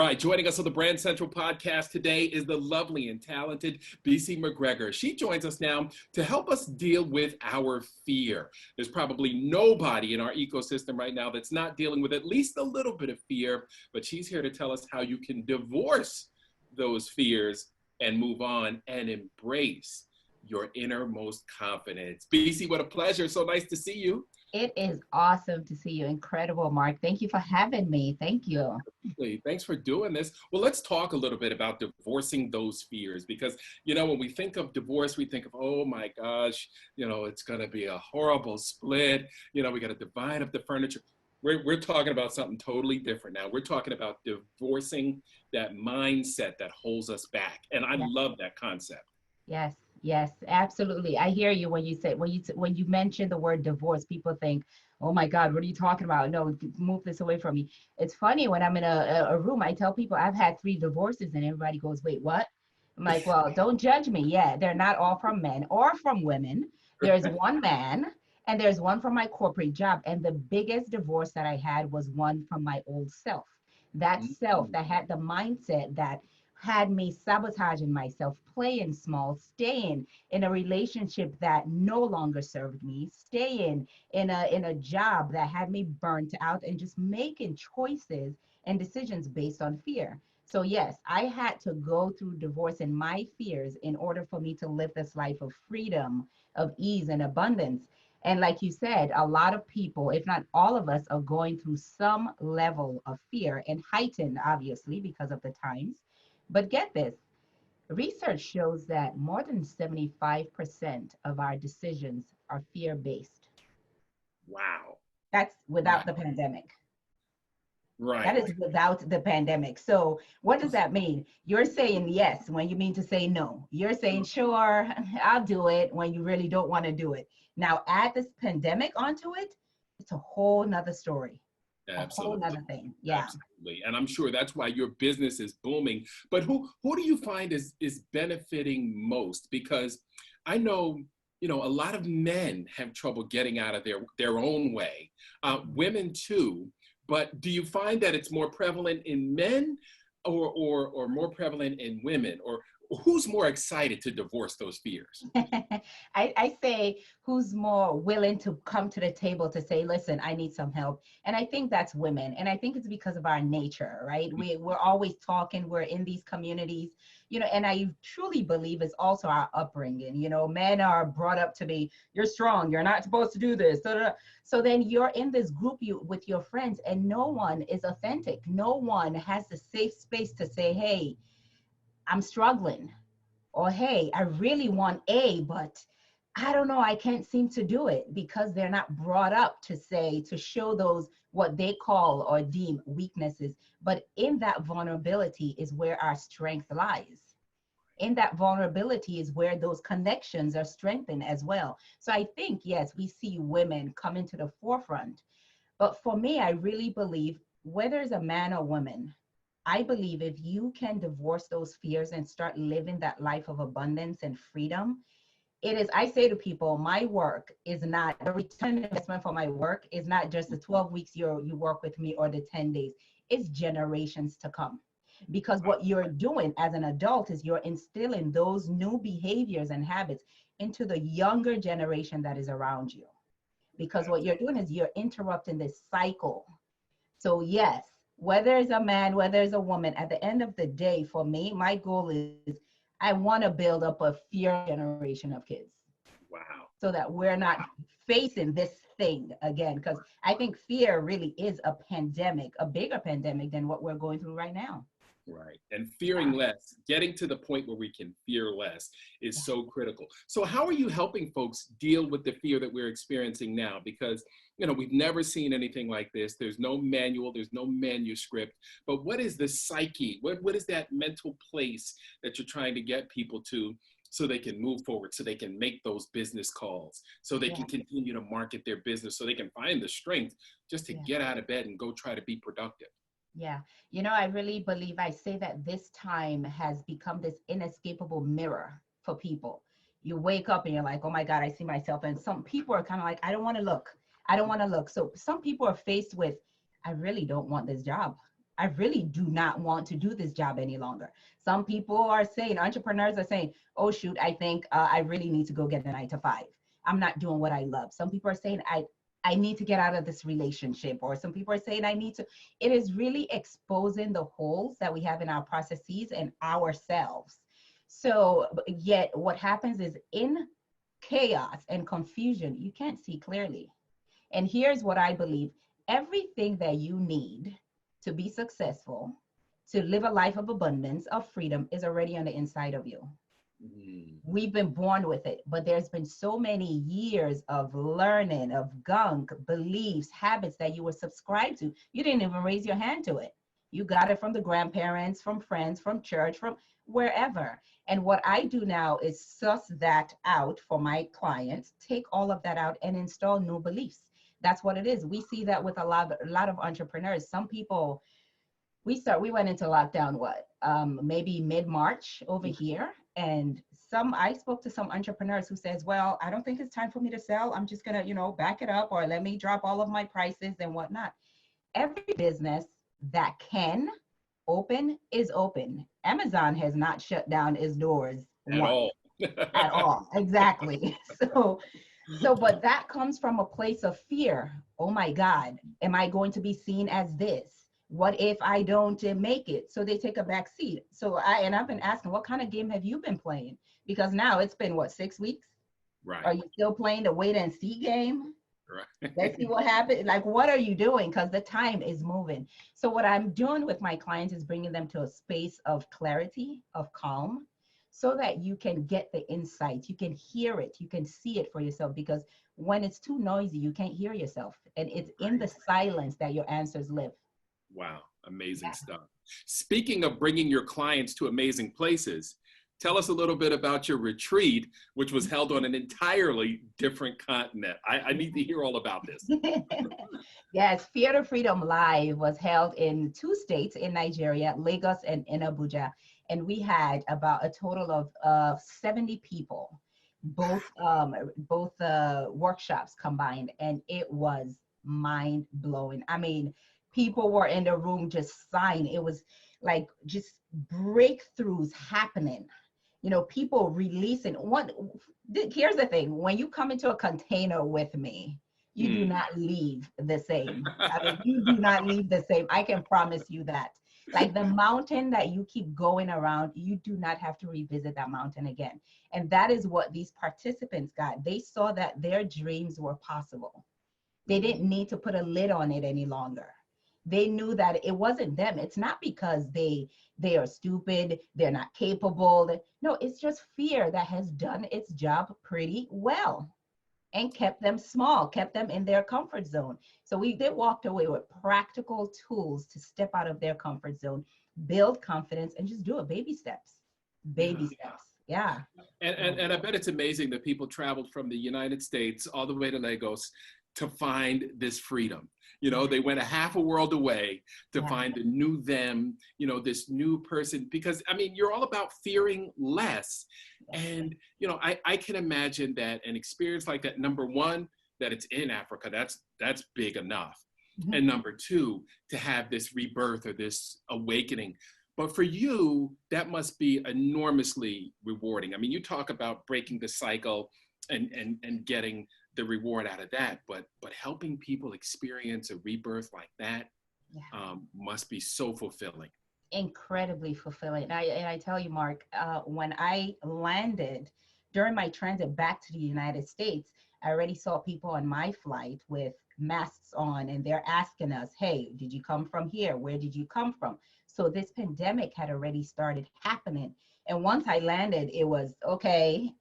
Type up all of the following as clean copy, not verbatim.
right, joining us on the Brand Central podcast today is the lovely and talented Bisi Macgregor. She joins us now to help us deal with our fear. There's probably nobody in our ecosystem right now that's not dealing with at least a little bit of fear, but she's here to tell us how you can divorce those fears and move on and embrace your innermost confidence. Bisi, what a pleasure. So nice to see you. It is awesome to see you. Incredible, Mark. Thank you for having me. Thank you. Thanks for doing this. Well, let's talk a little bit about divorcing those fears because, when we think of divorce, we think of, oh my gosh, it's going to be a horrible split. We got to divide up the furniture. We're talking about something totally different now. We're talking about divorcing that mindset that holds us back. And I love that concept. Yes. Yes, absolutely. I hear you when you mention the word divorce, people think, oh my God, what are you talking about? No, move this away from me. It's funny when I'm in a room, I tell people I've had 3 divorces and everybody goes, wait, what? I'm like, well, don't judge me. Yeah, they're not all from men or from women. There's one man and there's one from my corporate job. And the biggest divorce that I had was one from my old self. That self that had the mindset that had me sabotaging myself, playing small, staying in a relationship that no longer served me, staying in a job that had me burnt out, and just making choices and decisions based on fear. So yes, I had to go through divorce and my fears in order for me to live this life of freedom, of ease and abundance. And like you said, a lot of people, if not all of us, are going through some level of fear, and heightened, obviously, because of the times. But get this, research shows that more than 75% of our decisions are fear-based. Wow. That's without the pandemic. Right. That is without the pandemic. So what does that mean? You're saying yes when you mean to say no. You're saying, sure, I'll do it when you really don't want to do it. Now add this pandemic onto it, it's a whole nother story. Absolutely. A whole nother thing. Yeah. Absolutely. And I'm sure that's why your business is booming. But who do you find is benefiting most? Because I know, a lot of men have trouble getting out of their own way. Women too. But do you find that it's more prevalent in men or more prevalent in women? Or who's more excited to divorce those fears? I say who's more willing to come to the table to say, listen, I need some help. And I think that's women. And I think it's because of our nature, right? We're always talking, we're in these communities, and I truly believe it's also our upbringing. Men are brought up to be, you're strong, you're not supposed to do this. So then you're in this group with your friends and no one is authentic. No one has the safe space to say, hey, I'm struggling, or hey, I really want A, but I don't know, I can't seem to do it, because they're not brought up to show those what they call or deem weaknesses. But in that vulnerability is where our strength lies. In that vulnerability is where those connections are strengthened as well. So I think, yes, we see women come into the forefront. But for me, I really believe whether it's a man or woman, I believe if you can divorce those fears and start living that life of abundance and freedom, I say to people, my work is not, the return investment for my work is not just the 12 weeks you work with me or the 10 days, it's generations to come. Because what you're doing as an adult is you're instilling those new behaviors and habits into the younger generation that is around you. Because what you're doing is you're interrupting this cycle. So yes, whether it's a man, whether it's a woman, at the end of the day, for me, my goal is I want to build up a fear generation of kids. Wow. So that we're not facing this thing again. Because I think fear really is a pandemic, a bigger pandemic than what we're going through right now. Right. And fearing less, getting to the point where we can fear less is so critical. So how are you helping folks deal with the fear that we're experiencing now? Because, we've never seen anything like this. There's no manual, there's no manuscript, but what is the psyche? What is that mental place that you're trying to get people to so they can move forward, so they can make those business calls, so they can continue to market their business, so they can find the strength just to get out of bed and go try to be productive? Yeah. I really believe I say that this time has become this inescapable mirror for people. You wake up and you're like, oh my God, I see myself. And some people are kind of like, I don't want to look. I don't want to look. So some people are faced with, I really don't want this job. I really do not want to do this job any longer. Some people are saying, entrepreneurs are saying, oh shoot, I think I really need to go get a 9 to 5. I'm not doing what I love. Some people are saying, I need to get out of this relationship, or some people are saying I need to. It is really exposing the holes that we have in our processes and ourselves. So yet what happens is, in chaos and confusion, you can't see clearly. And here's what I believe: everything that you need to be successful, to live a life of abundance, of freedom, is already on the inside of you. Mm. We've been born with it, but there's been so many years of learning, of gunk, beliefs, habits that you were subscribed to. You didn't even raise your hand to it. You got it from the grandparents, from friends, from church, from wherever. And what I do now is suss that out for my clients, take all of that out and install new beliefs. That's what it is. We see that with a lot of entrepreneurs. Some people, we went into lockdown, maybe mid-March over here. And I spoke to some entrepreneurs who says, well, I don't think it's time for me to sell. I'm just gonna, back it up, or let me drop all of my prices and whatnot. Every business that can open is open. Amazon has not shut down its doors At once. all. At all. Exactly. But that comes from a place of fear. Oh my God, am I going to be seen as this? What if I don't make it? So they take a back seat. I've been asking, what kind of game have you been playing? Because now it's been 6 weeks? Right. Are you still playing the wait and see game? Right. Let's see what happens. Like, what are you doing? Because the time is moving. So what I'm doing with my clients is bringing them to a space of clarity, of calm, so that you can get the insight, you can hear it, you can see it for yourself. Because when it's too noisy, you can't hear yourself. And it's in the silence that your answers live. Wow, amazing stuff. Speaking of bringing your clients to amazing places, tell us a little bit about your retreat, which was held on an entirely different continent. I need to hear all about this. Yes, Fear to Freedom Live was held in 2 states in Nigeria, Lagos and in Abuja. And we had about a total of 70 people, both workshops combined. And it was mind blowing. I mean, people were in the room just sighing. It was like just breakthroughs happening. People releasing. Here's the thing: when you come into a container with me, you do not leave the same. I mean, you do not leave the same. I can promise you that. Like the mountain that you keep going around, you do not have to revisit that mountain again. And that is what these participants got. They saw that their dreams were possible. They didn't need to put a lid on it any longer. They knew that it wasn't them. It's not because they are stupid, they're not capable. No, it's just fear that has done its job pretty well and kept them small, kept them in their comfort zone. So they walked away with practical tools to step out of their comfort zone, build confidence, and just do it. Baby steps. Baby steps. Yeah. And I bet it's amazing that people traveled from the United States all the way to Lagos to find this freedom. They went a half a world away to find a new them, this new person, because I mean, you're all about fearing less. And, I can imagine that an experience like that, number one, that it's in Africa, that's big enough. Mm-hmm. And number two, to have this rebirth or this awakening. But for you, that must be enormously rewarding. I mean, you talk about breaking the cycle and getting the reward out of that, but helping people experience a rebirth like that must be so fulfilling. Incredibly fulfilling. And I tell you, Mark, when I landed during my transit back to the United States, I already saw people on my flight with masks on, and they're asking us, hey, did you come from here? Where did you come from? So this pandemic had already started happening. And once I landed, it was, okay,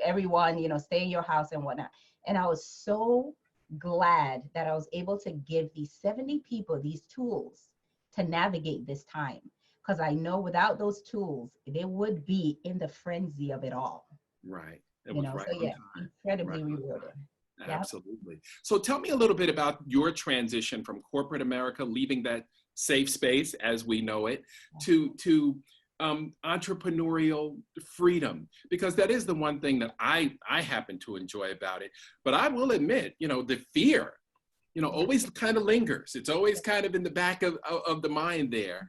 everyone, stay in your house and whatnot. And I was so glad that I was able to give these 70 people these tools to navigate this time. Because I know without those tools, they would be in the frenzy of it all. Right. It was right. So yeah, incredibly rewarding. Absolutely. Yep. So tell me a little bit about your transition from corporate America, leaving that safe space as we know it, to entrepreneurial freedom, because that is the one thing that I happen to enjoy about it. But I will admit, the fear always kind of lingers. It's always kind of in the back of the mind there.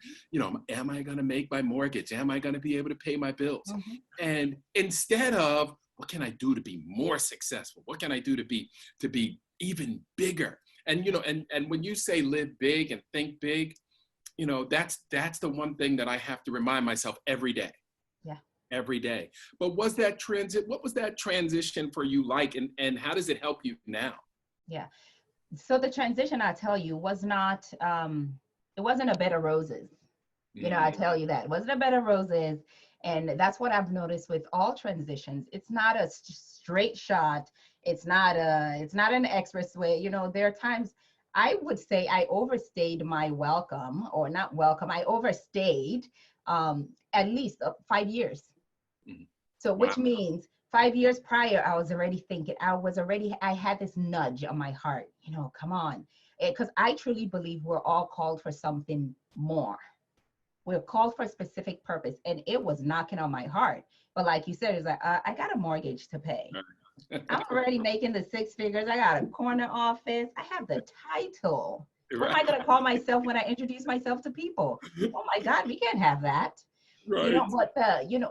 Am I going to make my mortgage? Am I going to be able to pay my bills? Mm-hmm. And instead of, what can I do to be more successful? What can I do to be even bigger? And, and when you say live big and think big, that's the one thing that I have to remind myself every day. Yeah. Every day. But what was that transition for you like, and how does it help you now? Yeah. So the transition, I tell you, was not, it wasn't a bed of roses. I tell you that. It wasn't a bed of roses. And that's what I've noticed with all transitions. It's not a straight shot. It's not an expressway. There are times I would say I overstayed my welcome, or not welcome. I overstayed at least 5 years. Mm-hmm. So which means 5 years prior, I was already thinking, I had this nudge on my heart, come on. Because I truly believe we're all called for something more. We're called for a specific purpose, and it was knocking on my heart. But like you said, it's like, I got a mortgage to pay. I'm already making the 6 figures. I got a corner office. I have the title. Right. What am I going to call myself when I introduce myself to people? Oh my God, we can't have that. Right.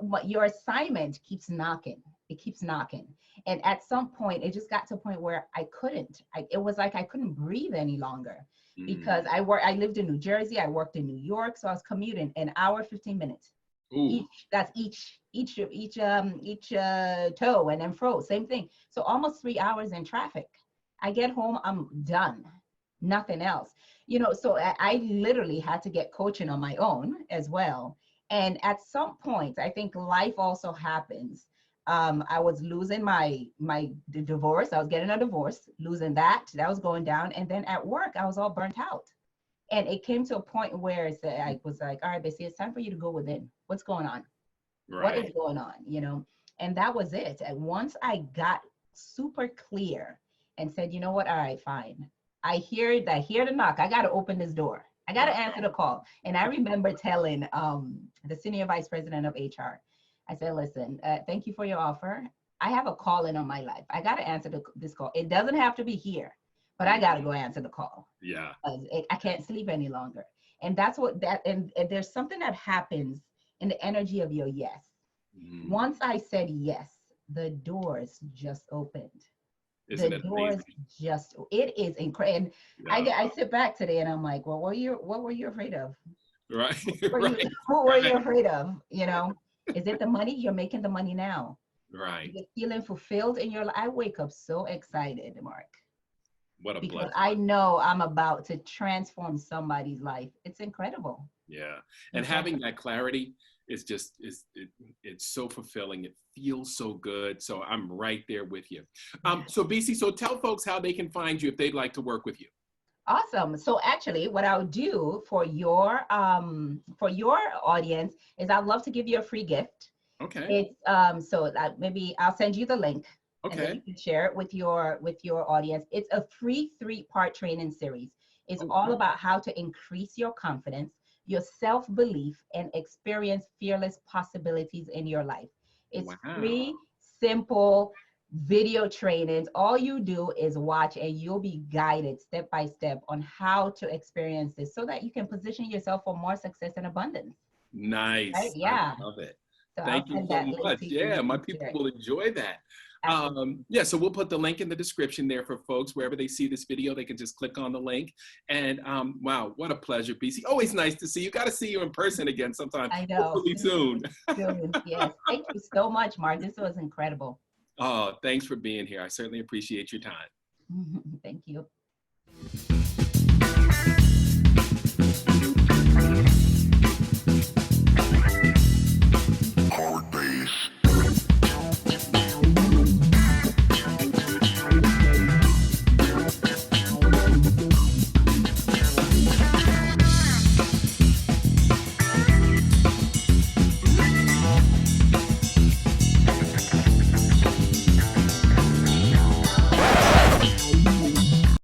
But your assignment keeps knocking. It keeps knocking. And at some point, it just got to a point where I couldn't. It was like I couldn't breathe any longer, because I lived in New Jersey. I worked in New York, so I was commuting an hour, 15 minutes. Ooh. Each toe and then fro, same thing. So almost 3 hours in traffic. I get home, I'm done. Nothing else. So I literally had to get coaching on my own as well. And at some point, I think life also happens. I was losing my divorce. I was getting a divorce, losing that was going down. And then at work, I was all burnt out. And it came to a point where I was like, all right, Bisi, it's time for you to go within. What's going on? Right. What is going on? And that was it. And once I got super clear and said, you know what? All right, fine. I hear the knock. I got to open this door. I got to answer the call. And I remember telling the senior vice president of HR, I said, listen, thank you for your offer. I have a calling on my life. I got to answer this call. It doesn't have to be here, but I got to go answer the call. Yeah. I can't sleep any longer. And that's and there's something that happens in the energy of your yes. Once I said yes, the doors just opened. Isn't it amazing? It is incredible. And I sit back today and I'm like, well, what were you afraid of? Right. What were you afraid of? Is it the money? You're making the money now. Right. You're feeling fulfilled in your life. I wake up so excited, Mark. What a because blessing. I know I'm about to transform somebody's life. It's incredible. Yeah. And having that clarity is just, it's so fulfilling. It feels so good. So I'm right there with you. So Bisi, so tell folks how they can find you if they'd like to work with you. Awesome. So actually what I'll do for your audience is I'd love to give you a free gift. Okay. It's so maybe I'll send you the link. Okay. And then you can share it with your audience. It's a free 3-part training series. It's all about how to increase your confidence, your self-belief, and experience fearless possibilities in your life. It's free, simple video trainings. All you do is watch and you'll be guided step by step on how to experience this so that you can position yourself for more success and abundance. Nice. Right? Yeah. I love it. So Thank you so much. Yeah, my people will enjoy that. Yeah, so we'll put the link in the description there for folks. Wherever they see this video, they can just click on the link. And wow, what a pleasure, Bisi. Always nice to see you. Got to see you in person again sometime. I know. Hopefully soon. Yes. Thank you so much, Mark. This was incredible. Oh, thanks for being here. I certainly appreciate your time. Thank you.